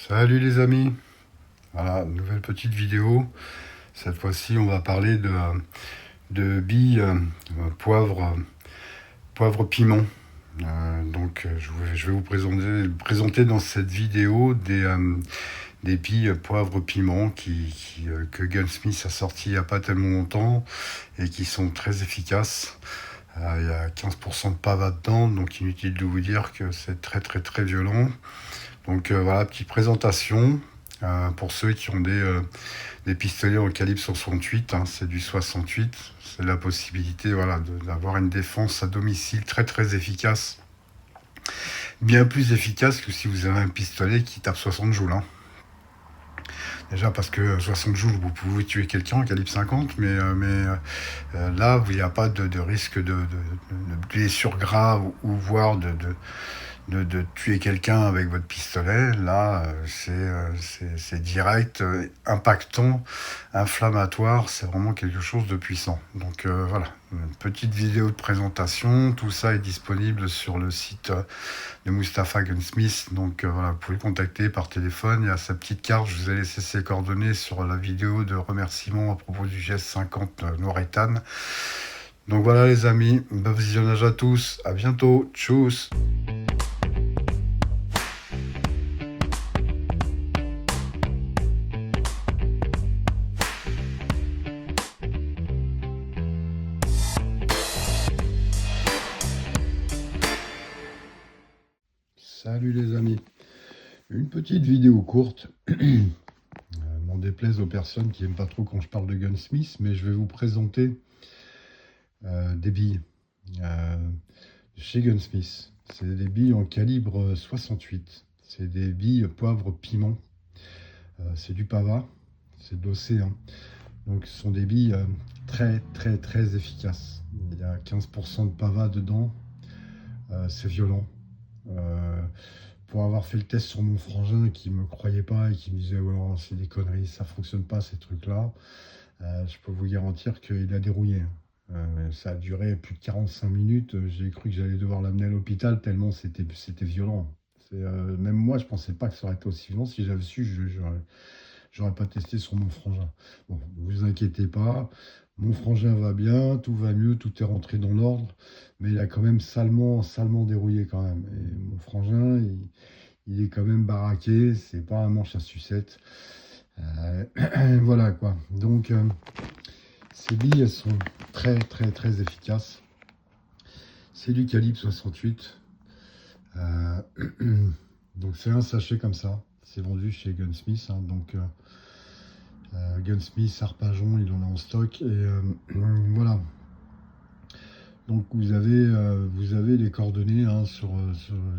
Salut les amis, voilà, nouvelle petite vidéo. Cette fois-ci, on va parler de billes poivre piment. Je vais vous présenter dans cette vidéo des billes poivre piment que Gunsmith a sorti il n'y a pas tellement longtemps et qui sont très efficaces. Il y a 15% de pava dedans, donc inutile de vous dire que c'est très très très violent. Voilà, petite présentation. Pour ceux qui ont des pistolets en calibre 68, hein, c'est du 68, c'est la possibilité voilà, d'avoir une défense à domicile très très efficace. Bien plus efficace que si vous avez un pistolet qui tape 60 joules. Hein. Déjà parce que 60 joules, vous pouvez tuer quelqu'un en calibre 50, là, il n'y a pas de risque de blessure grave ou voire de tuer quelqu'un avec votre pistolet. Là, c'est direct, impactant, inflammatoire. C'est vraiment quelque chose de puissant. Voilà, une petite vidéo de présentation. Tout ça est disponible sur le site de Mustapha Gunsmith. Voilà, vous pouvez le contacter par téléphone. Il y a sa petite carte. Je vous ai laissé ses coordonnées sur la vidéo de remerciement à propos du GS50 Noir Ethan. Donc voilà les amis, bon visionnage à tous. À bientôt. Tchuss. Salut les amis, une petite vidéo courte, n'en déplaise aux personnes qui n'aiment pas trop quand je parle de Gunsmith, mais je vais vous présenter des billes chez Gunsmith. C'est des billes en calibre 68, c'est des billes poivre piment, c'est du pava, c'est de l'océan. Donc ce sont des billes très très très efficaces. Il y a 15% de pava dedans, c'est violent. Pour avoir fait le test sur mon frangin qui me croyait pas et qui me disait oh, c'est des conneries, ça fonctionne pas ces trucs-là, je peux vous garantir qu'il a dérouillé. Ça a duré plus de 45 minutes. J'ai cru que j'allais devoir l'amener à l'hôpital tellement c'était violent. Même moi, je pensais pas que ça aurait été aussi violent. Si j'avais su, j'aurais pas testé sur mon frangin. Bon, ne vous inquiétez pas. Mon frangin va bien, tout va mieux, tout est rentré dans l'ordre, mais il a quand même salement dérouillé quand même. Et mon frangin, il est quand même baraqué, c'est pas un manche à sucette. Voilà quoi. Ces billes, elles sont très très très efficaces. C'est du calibre 68. Euh, donc c'est un sachet comme ça. C'est vendu chez Gunsmith. Hein. Gunsmith, Arpajon, il en a en stock. Voilà. Donc vous avez les coordonnées hein,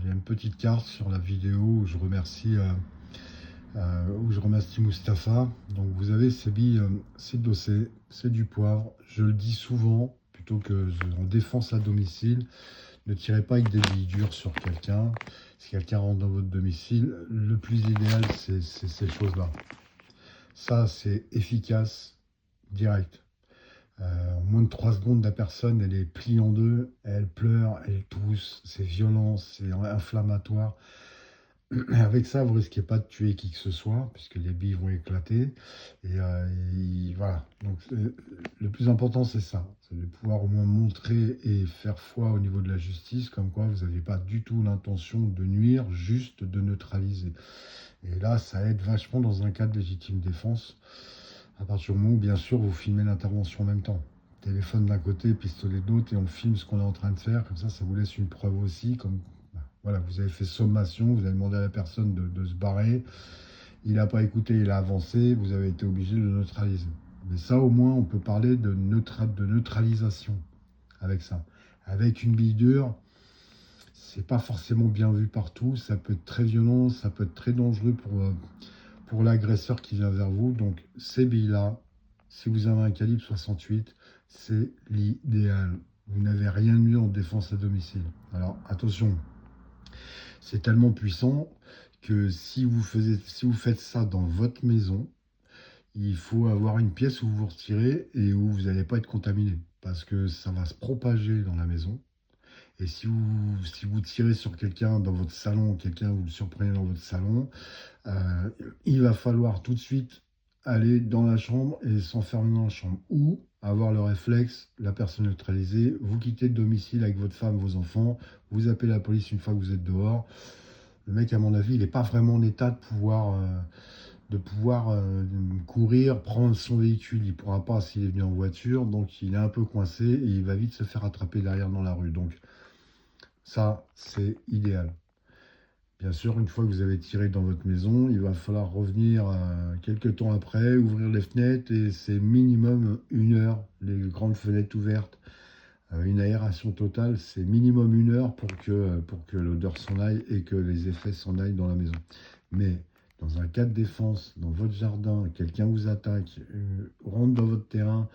il y a une petite carte sur la vidéo où je remercie Mustapha. Donc vous avez ces billes, c'est dossé, c'est du poivre. Je le dis souvent, plutôt que en défense à domicile, ne tirez pas avec des billes dures sur quelqu'un. Si quelqu'un rentre dans votre domicile, le plus idéal c'est ces choses-là. Ça c'est efficace, direct. En moins de 3 secondes, la personne, elle est pliée en deux, elle pleure, elle tousse, c'est violent, c'est inflammatoire. Avec ça, vous risquez pas de tuer qui que ce soit, puisque les billes vont éclater. Voilà. Le plus important, c'est ça. C'est de pouvoir au moins montrer et faire foi au niveau de la justice, comme quoi vous n'avez pas du tout l'intention de nuire, juste de neutraliser. Et là, ça aide vachement dans un cas de légitime défense. À partir du moment où, bien sûr, vous filmez l'intervention en même temps. Téléphone d'un côté, pistolet de l'autre, et on filme ce qu'on est en train de faire. Comme ça vous laisse une preuve aussi. Voilà, vous avez fait sommation, vous avez demandé à la personne de se barrer. Il n'a pas écouté, il a avancé. Vous avez été obligé de le neutraliser. Mais ça, au moins, on peut parler de neutralisation avec ça. Avec une bille dure, c'est pas forcément bien vu partout. Ça peut être très violent, ça peut être très dangereux pour l'agresseur qui vient vers vous. Donc ces billes-là, si vous avez un calibre 68, c'est l'idéal. Vous n'avez rien de mieux en défense à domicile. Alors attention, c'est tellement puissant que si vous faites ça dans votre maison, il faut avoir une pièce où vous retirez et où vous n'allez pas être contaminé. Parce que ça va se propager dans la maison. Et si vous tirez sur quelqu'un dans votre salon, quelqu'un vous le surprenez dans votre salon, il va falloir tout de suite aller dans la chambre et s'enfermer dans la chambre. Ou avoir le réflexe, la personne neutralisée, vous quittez le domicile avec votre femme, vos enfants, vous appelez la police une fois que vous êtes dehors. Le mec, à mon avis, il n'est pas vraiment en état de pouvoir courir, prendre son véhicule. Il ne pourra pas s'il est venu en voiture, donc il est un peu coincé et il va vite se faire attraper derrière dans la rue. Donc ça, c'est idéal. Bien sûr, une fois que vous avez tiré dans votre maison, il va falloir revenir quelques temps après, ouvrir les fenêtres et c'est minimum 1 heure, les grandes fenêtres ouvertes. Une aération totale, c'est minimum 1 heure pour que l'odeur s'en aille et que les effets s'en aillent dans la maison. Mais dans un cas de défense, dans votre jardin, quelqu'un vous attaque, rentre dans votre terrain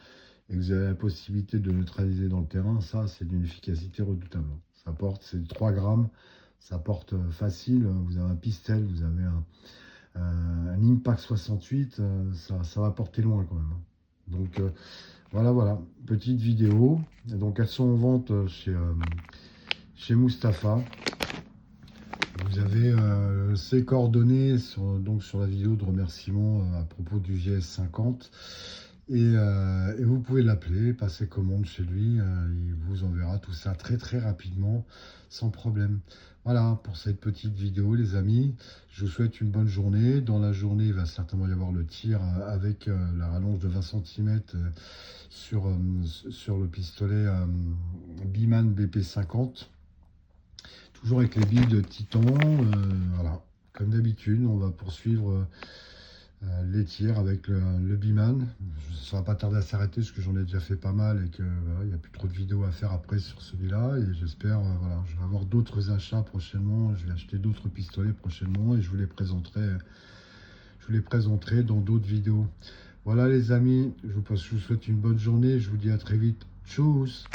et que vous avez la possibilité de neutraliser dans le terrain, ça c'est d'une efficacité redoutable. Ça porte, c'est 3 grammes, ça porte facile, vous avez un pistel, vous avez un Impact 68, ça va porter loin quand même. Donc voilà, petite vidéo. Et donc elles sont en vente chez Mustapha. Vous avez ses coordonnées donc sur la vidéo de remerciement à propos du GS50. Et vous pouvez l'appeler, passer commande chez lui. Il vous enverra tout ça très très rapidement, sans problème. Voilà pour cette petite vidéo, les amis. Je vous souhaite une bonne journée. Dans la journée, il va certainement y avoir le tir avec la rallonge de 20 cm sur le pistolet Biman BP50. Toujours avec les billes de Titan. Voilà, comme d'habitude, on va poursuivre les tirs avec le Biman. Ça va pas tarder à s'arrêter parce que j'en ai déjà fait pas mal et que voilà, il n'y a plus trop de vidéos à faire après sur celui-là. Et j'espère, voilà, je vais avoir d'autres achats prochainement. Je vais acheter d'autres pistolets prochainement et je vous les présenterai dans d'autres vidéos. Voilà les amis, je vous souhaite une bonne journée. Je vous dis à très vite. Tchuss!